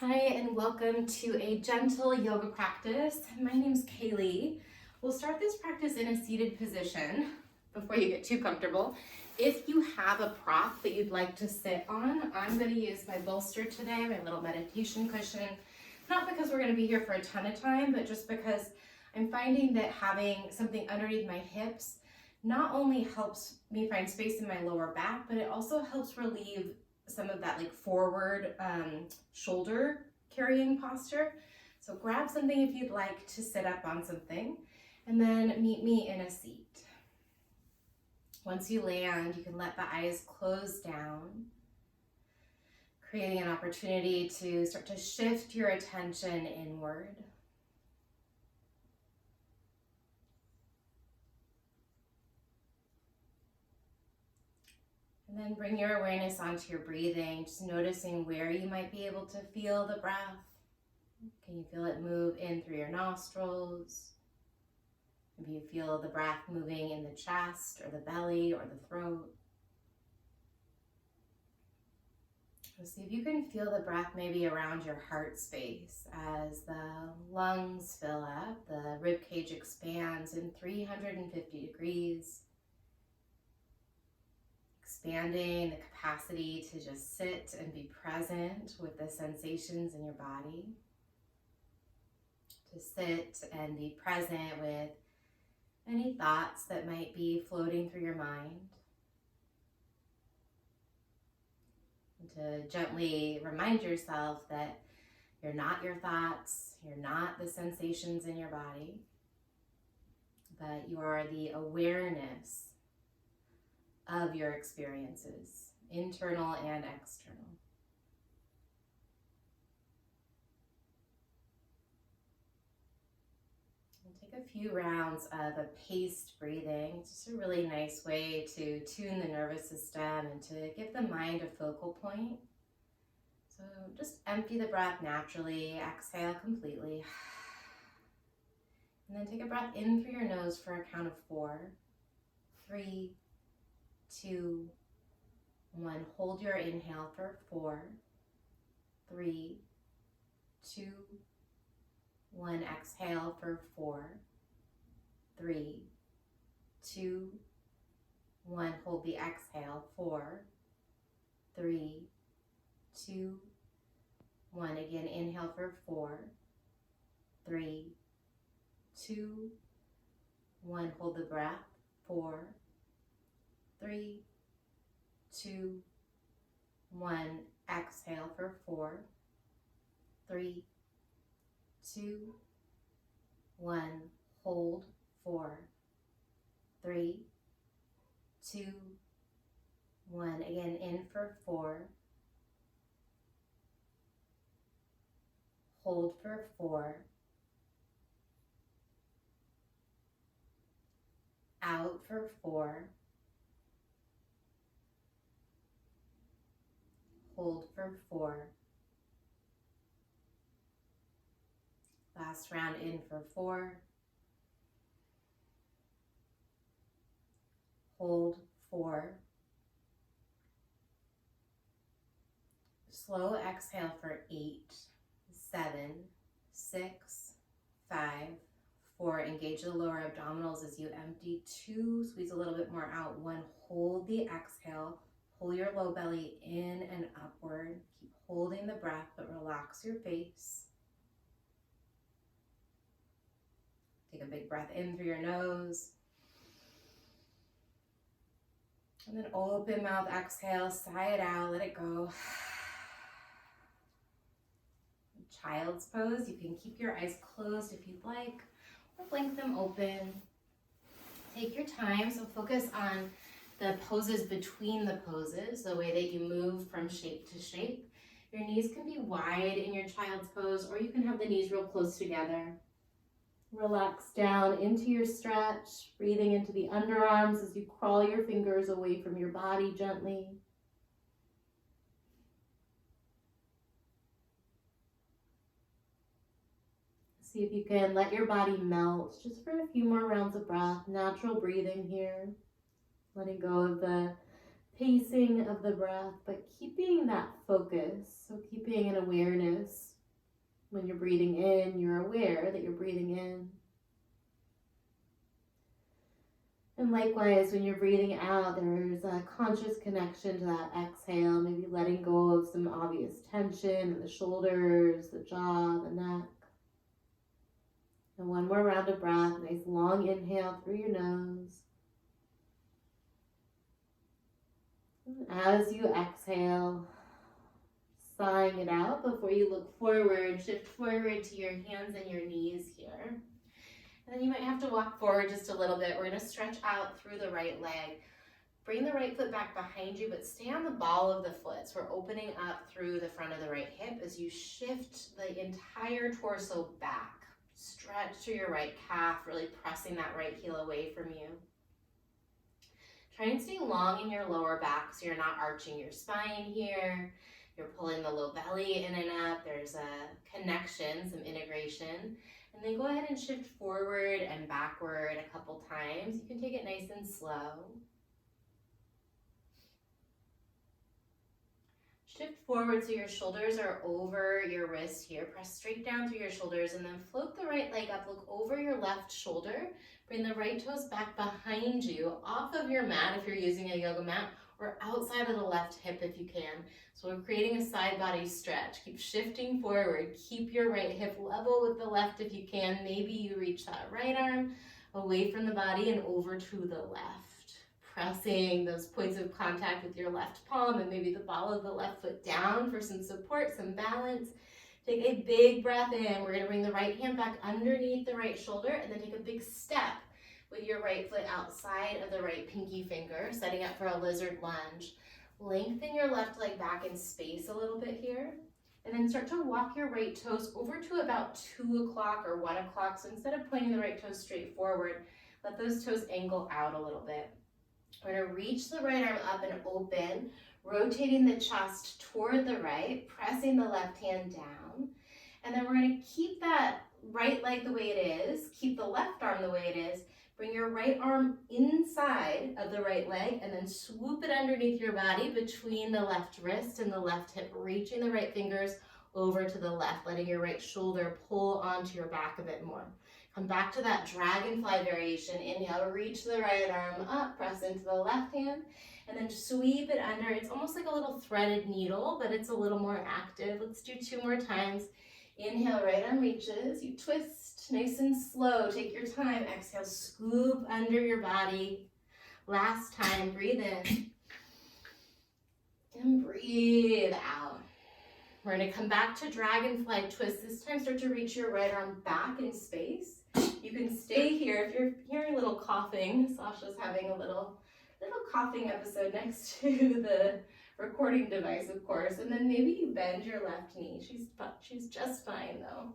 Hi, and welcome to a gentle yoga practice. My name's Kaylee. We'll start this practice in a seated position before you get too comfortable. If you have a prop that you'd like to sit on, I'm going to use my bolster today, my little meditation cushion. Not because we're going to be here for a ton of time, but just because I'm finding that having something underneath my hips not only helps me find space in my lower back, but it also helps relieve some of that like forward shoulder carrying posture. So grab something if you'd like to sit up on something, and then meet me in a seat. Once you land, you can let the eyes close down, creating an opportunity to start to shift your attention inward. And then bring your awareness onto your breathing, just noticing where you might be able to feel the breath. Can you feel it move in through your nostrils? Maybe you feel the breath moving in the chest or the belly or the throat. So see if you can feel the breath maybe around your heart space as the lungs fill up, the rib cage expands in 350 degrees. Expanding the capacity to just sit and be present with the sensations in your body. To sit and be present with any thoughts that might be floating through your mind. And to gently remind yourself that you're not your thoughts, you're not the sensations in your body, but you are the awareness of your experiences, internal and external. We'll take a few rounds of a paced breathing. It's just a really nice way to tune the nervous system and to give the mind a focal point. So just empty the breath naturally, exhale completely. And then take a breath in through your nose for a count of 4, 3, 2, 1. Hold your inhale for 4, 3, 2, 1. Exhale for 4, 3, 2, 1. Hold the exhale. 4, 3, 2, 1. Again, inhale for 4, 3, 2, 1. Hold the breath. 4, 3, 2, 1. Exhale for 4, 3, 2, 1. Hold. 4, 3, 2, 1. Again, in for 4. Hold for 4. Out for 4. Hold for 4. Last round in for 4. Hold 4. Slow exhale for 8, 7, 6, 5, 4. Engage the lower abdominals as you empty. 2, squeeze a little bit more out. 1, hold the exhale. Pull your low belly in and upward. Keep holding the breath, but relax your face. Take a big breath in through your nose. And then open mouth, exhale, sigh it out, let it go. Child's pose. You can keep your eyes closed if you'd like, or blink them open. Take your time, so focus on the poses between the poses, the way that you move from shape to shape. Your knees can be wide in your child's pose, or you can have the knees real close together. Relax down into your stretch, breathing into the underarms as you crawl your fingers away from your body gently. See if you can let your body melt just for a few more rounds of breath. Natural breathing here. Letting go of the pacing of the breath, but keeping that focus. So keeping an awareness When you're breathing in, you're aware that you're breathing in. And likewise, when you're breathing out, there's a conscious connection to that exhale, maybe letting go of some obvious tension in the shoulders, the jaw, the neck. And one more round of breath, nice long inhale through your nose. As you exhale, sighing it out before you look forward, shift forward to your hands and your knees here. And then you might have to walk forward just a little bit. We're going to stretch out through the right leg. Bring the right foot back behind you, but stay on the ball of the foot. So we're opening up through the front of the right hip as you shift the entire torso back. Stretch through your right calf, really pressing that right heel away from you. Try and stay long in your lower back so you're not arching your spine here. You're pulling the low belly in and up. There's a connection, some integration. And then go ahead and shift forward and backward a couple times. You can take it nice and slow. Shift forward so your shoulders are over your wrist here. Press straight down through your shoulders and then float the right leg up. Look over your left shoulder. Bring the right toes back behind you, off of your mat if you're using a yoga mat, or outside of the left hip if you can. So we're creating a side body stretch. Keep shifting forward. Keep your right hip level with the left if you can. Maybe you reach that right arm away from the body and over to the left. Pressing those points of contact with your left palm and maybe the ball of the left foot down for some support, some balance. Take a big breath in. We're going to bring the right hand back underneath the right shoulder and then take a big step with your right foot outside of the right pinky finger, setting up for a lizard lunge. Lengthen your left leg back in space a little bit here. And then start to walk your right toes over to about 2 o'clock or 1 o'clock. So instead of pointing the right toes straight forward, let those toes angle out a little bit. We're going to reach the right arm up and open, rotating the chest toward the right, pressing the left hand down. And then we're going to keep that right leg the way it is, keep the left arm the way it is. Bring your right arm inside of the right leg and then swoop it underneath your body between the left wrist and the left hip, reaching the right fingers over to the left, letting your right shoulder pull onto your back a bit more. Come back to that dragonfly variation. Inhale, reach the right arm up, press into the left hand, and then sweep it under. It's almost like a little threaded needle, but it's a little more active. Let's do 2 more times. Inhale, right arm reaches. You twist nice and slow. Take your time. Exhale, scoop under your body. Last time, breathe in. And breathe out. We're going to come back to dragonfly twist. This time, start to reach your right arm back in space. You can stay here. If you're hearing a little coughing, Sasha's having a little coughing episode next to the recording device, of course. And then maybe you bend your left knee. She's just fine though.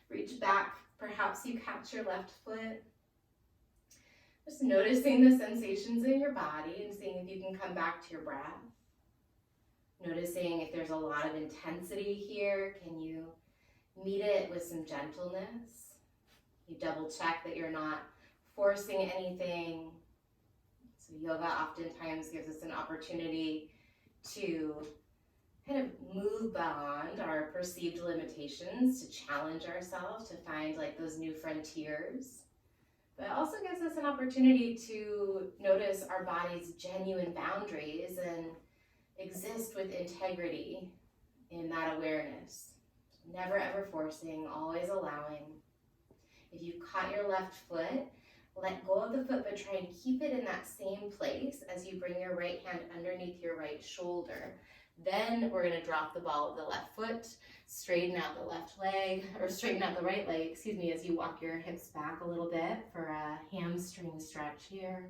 Reach back. Perhaps you catch your left foot. Just noticing the sensations in your body and seeing if you can come back to your breath. Noticing if there's a lot of intensity here. Can you meet it with some gentleness? You double check that you're not forcing anything. So yoga oftentimes gives us an opportunity to kind of move beyond our perceived limitations, to challenge ourselves, to find like those new frontiers. But it also gives us an opportunity to notice our body's genuine boundaries and exist with integrity in that awareness. Never ever forcing, always allowing. If you caught your left foot, let go of the foot, but try and keep it in that same place as you bring your right hand underneath your right shoulder. Then we're going to drop the ball of the left foot, straighten out the left leg, or straighten out the right leg, excuse me, as you walk your hips back a little bit for a hamstring stretch here.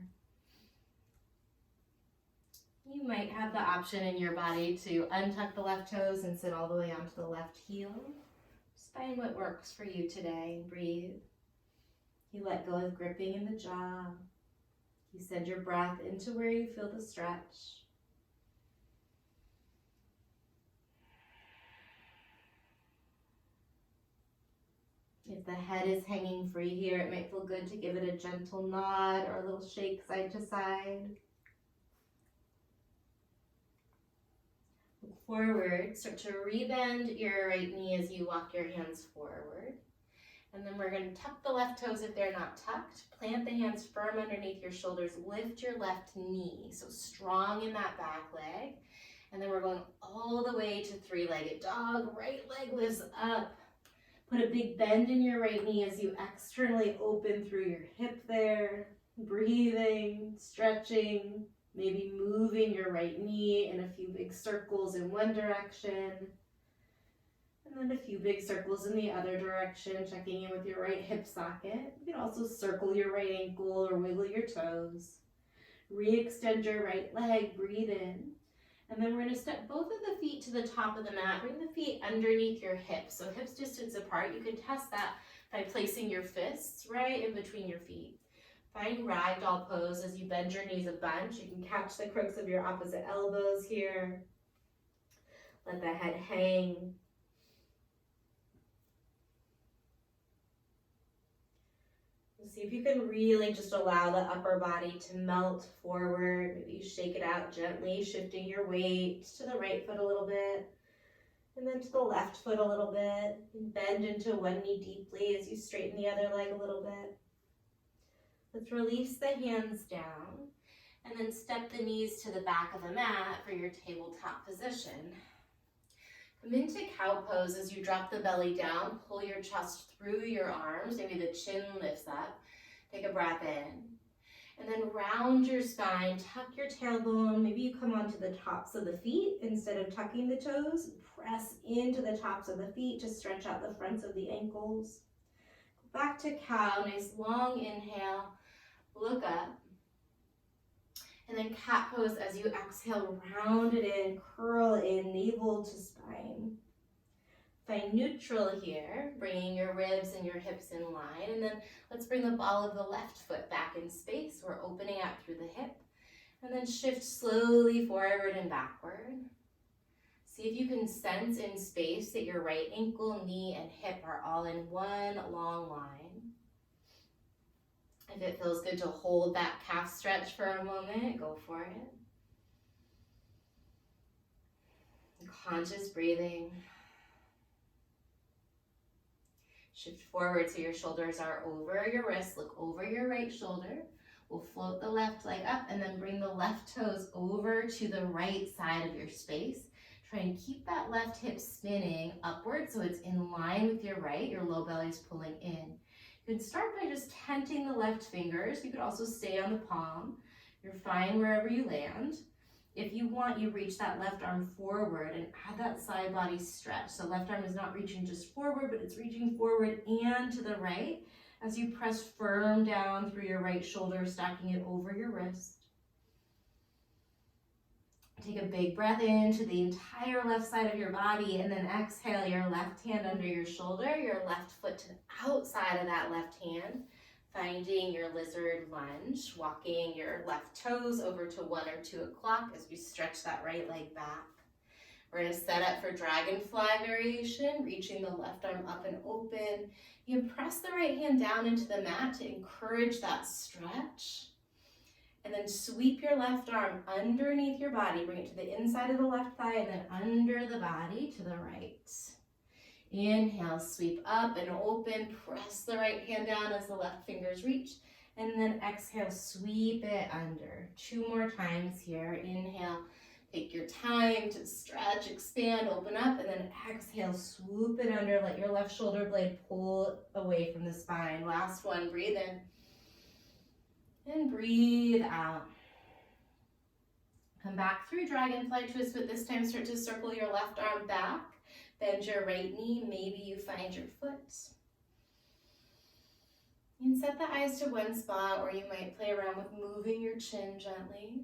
You might have the option in your body to untuck the left toes and sit all the way onto the left heel. Just find what works for you today. Breathe. You let go of gripping in the jaw. You send your breath into where you feel the stretch. If the head is hanging free here, it might feel good to give it a gentle nod or a little shake side to side. Look forward. Start to rebend your right knee as you walk your hands forward. And then we're going to tuck the left toes if they're not tucked. Plant the hands firm underneath your shoulders. Lift your left knee, so strong in that back leg. And then we're going all the way to three-legged dog. Right leg lifts up. Put a big bend in your right knee as you externally open through your hip there. Breathing, stretching, maybe moving your right knee in a few big circles in one direction. And then a few big circles in the other direction, checking in with your right hip socket. You can also circle your right ankle or wiggle your toes. Re-extend your right leg, breathe in. And then we're going to step both of the feet to the top of the mat. Bring the feet underneath your hips. So hips distance apart. You can test that by placing your fists right in between your feet. Find Ragdoll pose as you bend your knees a bunch. You can catch the crooks of your opposite elbows here. Let the head hang. See if you can really just allow the upper body to melt forward. Maybe you shake it out gently, shifting your weight to the right foot a little bit, and then to the left foot a little bit. And bend into one knee deeply as you straighten the other leg a little bit. Let's release the hands down, and then step the knees to the back of the mat for your tabletop position. Come into cow pose as you drop the belly down. Pull your chest through your arms. Maybe the chin lifts up. Take a breath in. And then round your spine. Tuck your tailbone. Maybe you come onto the tops of the feet instead of tucking the toes. Press into the tops of the feet to stretch out the fronts of the ankles. Go back to cow. Nice long inhale. Look up. And then cat pose as you exhale, round it in, curl in, navel to spine. Find neutral here, bringing your ribs and your hips in line. And then let's bring the ball of the left foot back in space. We're opening out through the hip. And then shift slowly forward and backward. See if you can sense in space that your right ankle, knee, and hip are all in one long line. If it feels good to hold that calf stretch for a moment, go for it. Conscious breathing. Shift forward so your shoulders are over your wrists. Look over your right shoulder. We'll float the left leg up and then bring the left toes over to the right side of your space. Try and keep that left hip spinning upward so it's in line with your right. Your low belly is pulling in. You can start by just tenting the left fingers. You could also stay on the palm. You're fine wherever you land. If you want, you reach that left arm forward and add that side body stretch. So left arm is not reaching just forward, but it's reaching forward and to the right as you press firm down through your right shoulder, stacking it over your wrist. Take a big breath into the entire left side of your body, and then exhale your left hand under your shoulder, your left foot to the outside of that left hand, finding your lizard lunge, walking your left toes over to 1 or 2 o'clock as we stretch that right leg back. We're going to set up for Dragonfly variation, reaching the left arm up and open. You can press the right hand down into the mat to encourage that stretch. And then sweep your left arm underneath your body. Bring it to the inside of the left thigh and then under the body to the right. Inhale, sweep up and open. Press the right hand down as the left fingers reach. And then exhale, sweep it under. 2 more times here. Inhale, take your time to stretch, expand, open up. And then exhale, swoop it under. Let your left shoulder blade pull away from the spine. Last one, breathe in. And breathe out. Come back through Dragonfly twist, but this time start to circle your left arm back. Bend your right knee. Maybe you find your foot. And set the eyes to one spot, or you might play around with moving your chin gently.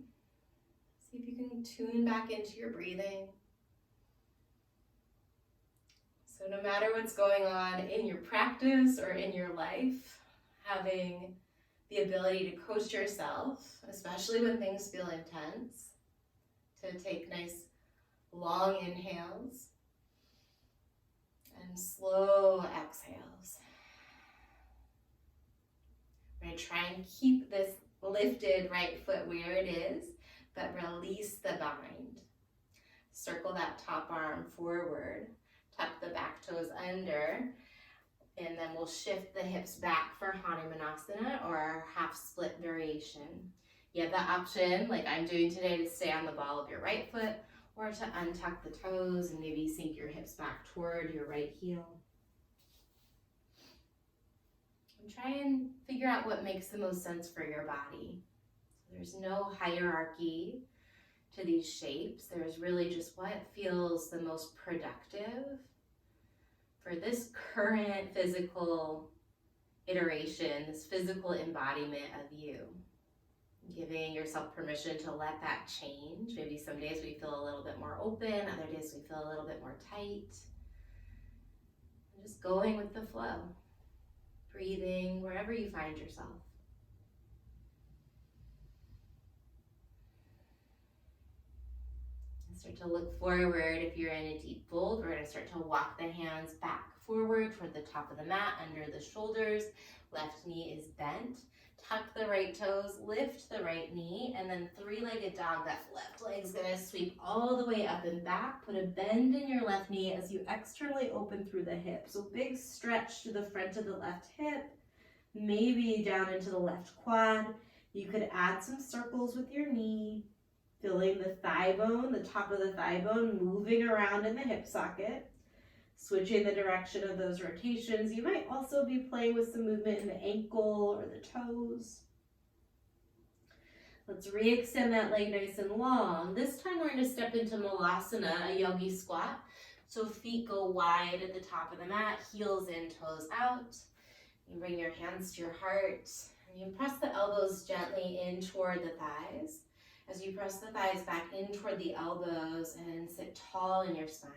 See if you can tune back into your breathing. So no matter what's going on in your practice or in your life, having the ability to coach yourself, especially when things feel intense, to take nice long inhales and slow exhales. We're going to try and keep this lifted right foot where it is, but release the bind. Circle that top arm forward. Tuck the back toes under. And then we'll shift the hips back for Hanumanasana or our half split variation. You have the option, like I'm doing today, to stay on the ball of your right foot or to untuck the toes and maybe sink your hips back toward your right heel. And try and figure out what makes the most sense for your body. So there's no hierarchy to these shapes. There's really just what feels the most productive for this current physical iteration, this physical embodiment of you. Giving yourself permission to let that change. Maybe some days we feel a little bit more open, other days we feel a little bit more tight. And just going with the flow. Breathing wherever you find yourself. Start to look forward. If you're in a deep fold, we're going to start to walk the hands back forward toward the top of the mat, under the shoulders. Left knee is bent. Tuck the right toes, lift the right knee, and then three-legged dog. That left leg's going to sweep all the way up and back. Put a bend in your left knee as you externally open through the hip. So big stretch to the front of the left hip, maybe down into the left quad. You could add some circles with your knee, feeling the thigh bone, the top of the thigh bone moving around in the hip socket, switching the direction of those rotations. You might also be playing with some movement in the ankle or the toes. Let's re-extend that leg nice and long. This time we're going to step into Malasana, a yogi squat. So feet go wide at the top of the mat, heels in, toes out. You bring your hands to your heart, and you press the elbows gently in toward the thighs. As you press the thighs back in toward the elbows and sit tall in your spine.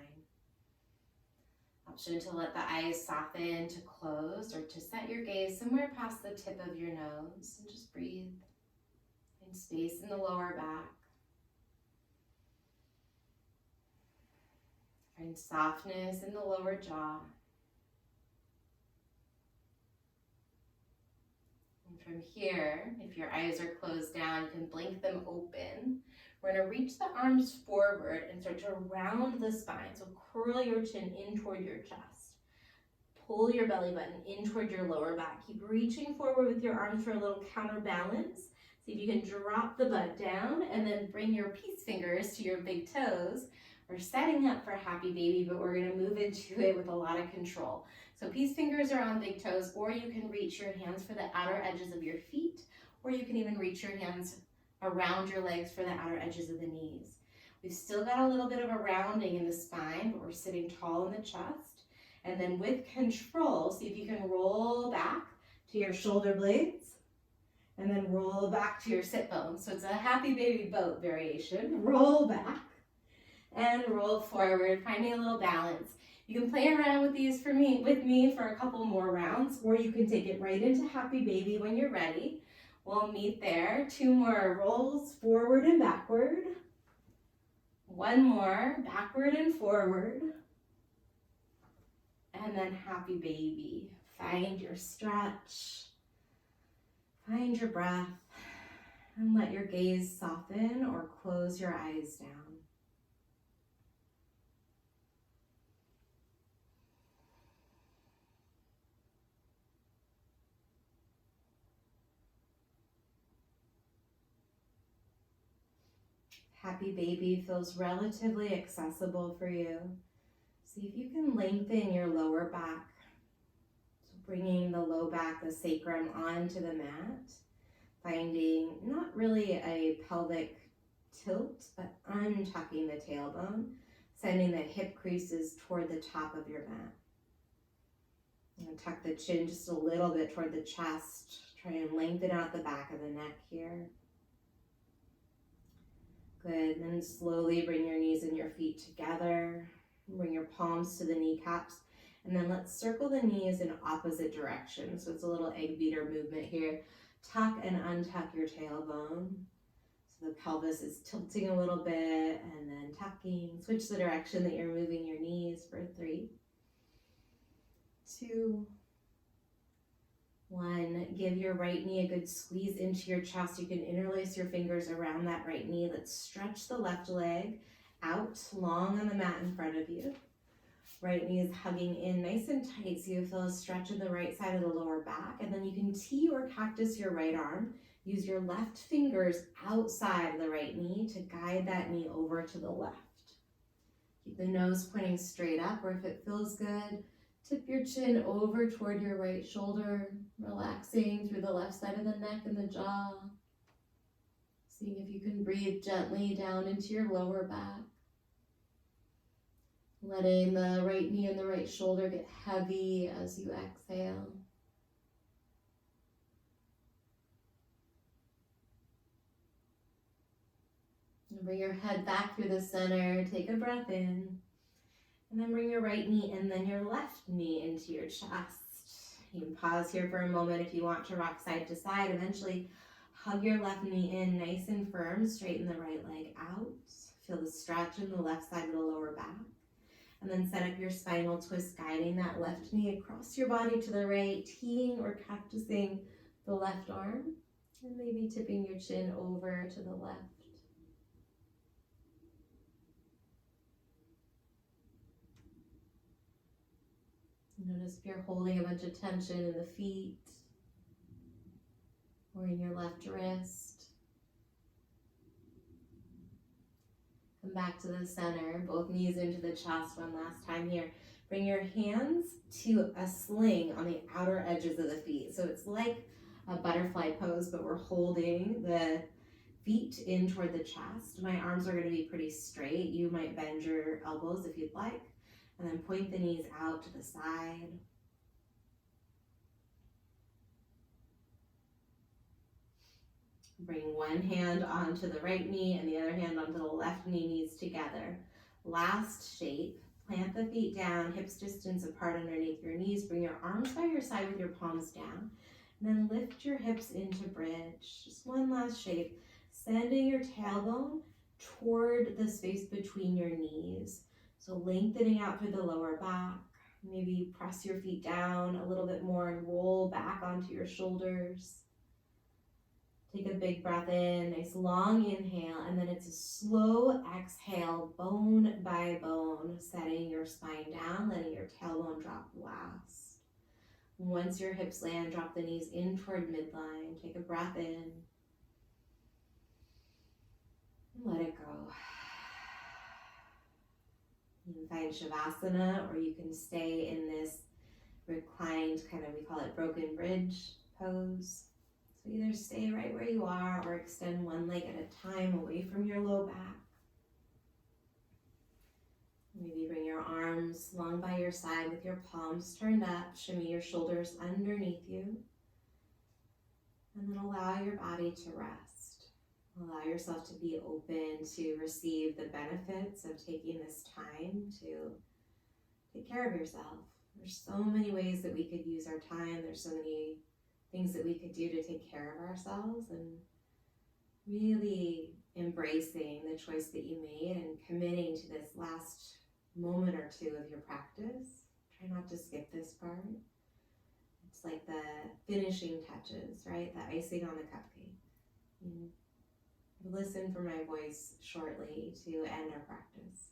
Option to let the eyes soften to close or to set your gaze somewhere past the tip of your nose and just breathe. Find space in the lower back. Find softness in the lower jaw. From here, if your eyes are closed down, you can blink them open. We're going to reach the arms forward and start to round the spine. So curl your chin in toward your chest. Pull your belly button in toward your lower back. Keep reaching forward with your arms for a little counterbalance. See if you can drop the butt down and then bring your peace fingers to your big toes. We're setting up for happy baby, but we're going to move into it with a lot of control. So peace fingers are on big toes, or you can reach your hands for the outer edges of your feet, or you can even reach your hands around your legs for the outer edges of the knees. We've still got a little bit of a rounding in the spine, but we're sitting tall in the chest. And then with control, see if you can roll back to your shoulder blades, and then roll back to your sit bones. So it's a happy baby boat variation. Roll back and roll forward, finding a little balance. You can play around with these with me for a couple more rounds, or you can take it right into happy baby when you're ready. We'll meet there. 2 more rolls, forward and backward. 1 more, backward and forward. And then happy baby. Find your stretch. Find your breath. And let your gaze soften or close your eyes down. Happy baby feels relatively accessible for you. See if you can lengthen your lower back. So bringing the low back, the sacrum onto the mat. Finding not really a pelvic tilt, but untucking the tailbone. Sending the hip creases toward the top of your mat. And tuck the chin just a little bit toward the chest. Try and lengthen out the back of the neck here. Good, then slowly bring your knees and your feet together. Bring your palms to the kneecaps. And then let's circle the knees in opposite directions. So it's a little egg beater movement here. Tuck and untuck your tailbone. So the pelvis is tilting a little bit and then tucking. Switch the direction that you're moving your knees for 3, 2, 1. Give your right knee a good squeeze into your chest. You can interlace your fingers around that right knee. Let's stretch the left leg. out, long on the mat in front of you. Right knee is hugging in nice and tight so you feel a stretch in the right side of the lower back. And then you can T or cactus your right arm. Use your left fingers outside the right knee to guide that knee over to the left. Keep the nose pointing straight up, or if it feels good, tip your chin over toward your right shoulder, relaxing through the left side of the neck and the jaw. Seeing if you can breathe gently down into your lower back. Letting the right knee and the right shoulder get heavy as you exhale. And bring your head back through the center. Take a breath in. And then bring your right knee and then your left knee into your chest. You can pause here for a moment if you want to rock side to side. Eventually, hug your left knee in nice and firm. Straighten the right leg out. Feel the stretch in the left side of the lower back. And then set up your spinal twist, guiding that left knee across your body to the right, teeing or cactusing the left arm, and maybe tipping your chin over to the left. Notice if you're holding a bunch of tension in the feet or in your left wrist. Come back to the center, both knees into the chest one last time here. Bring your hands to a sling on the outer edges of the feet. So it's like a butterfly pose, but we're holding the feet in toward the chest. My arms are going to be pretty straight. You might bend your elbows if you'd like. And then point the knees out to the side. Bring one hand onto the right knee and the other hand onto the left knee, knees together. Last shape, plant the feet down, hips distance apart underneath your knees. Bring your arms by your side with your palms down. And then lift your hips into bridge. Just one last shape, sending your tailbone toward the space between your knees. So lengthening out through the lower back. Maybe press your feet down a little bit more and roll back onto your shoulders. Take a big breath in, nice long inhale, and then it's a slow exhale, bone by bone, setting your spine down, letting your tailbone drop last. Once your hips land, drop the knees in toward midline. Take a breath in, and let it go. You can find Savasana, or you can stay in this reclined, we call it broken bridge pose. So either stay right where you are or extend one leg at a time away from your low back. Maybe bring your arms long by your side with your palms turned up. Shimmy your shoulders underneath you. And then allow your body to rest. Allow yourself to be open to receive the benefits of taking this time to take care of yourself. There's so many ways that we could use our time. There's so many things that we could do to take care of ourselves, and really embracing the choice that you made and committing to this last moment or two of your practice. Try not to skip this part. It's like the finishing touches, right? The icing on the cupcake. Listen for my voice shortly to end our practice.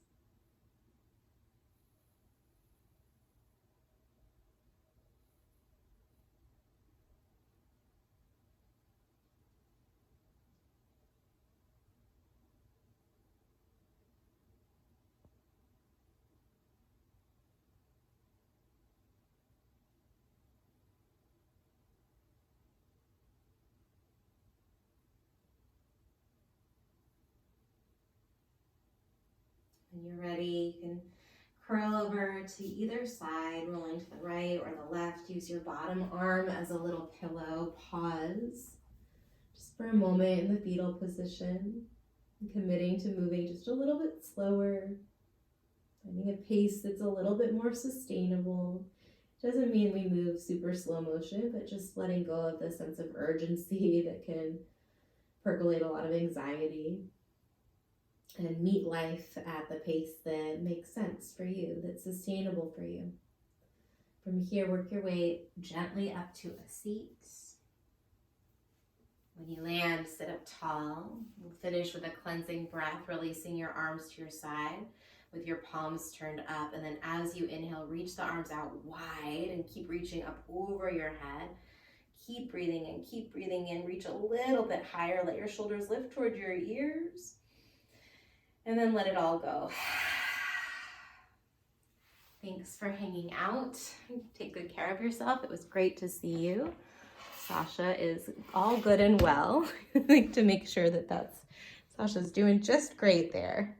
When you're ready, you can curl over to either side, rolling to the right or the left. Use your bottom arm as a little pillow. Pause just for a moment in the fetal position, committing to moving just a little bit slower, finding a pace that's a little bit more sustainable. Doesn't mean we move super slow motion, but just letting go of the sense of urgency that can percolate a lot of anxiety. And meet life at the pace that makes sense for you, that's sustainable for you. From here, work your way gently up to a seat. When you land, sit up tall. We'll finish with a cleansing breath, releasing your arms to your side with your palms turned up. And then as you inhale, reach the arms out wide and keep reaching up over your head. Keep breathing in, keep breathing in. Reach a little bit higher. Let your shoulders lift toward your ears. And then let it all go. Thanks for hanging out. Take good care of yourself. It was great to see you. Sasha is all good and well. I like to make sure that Sasha's doing just great there.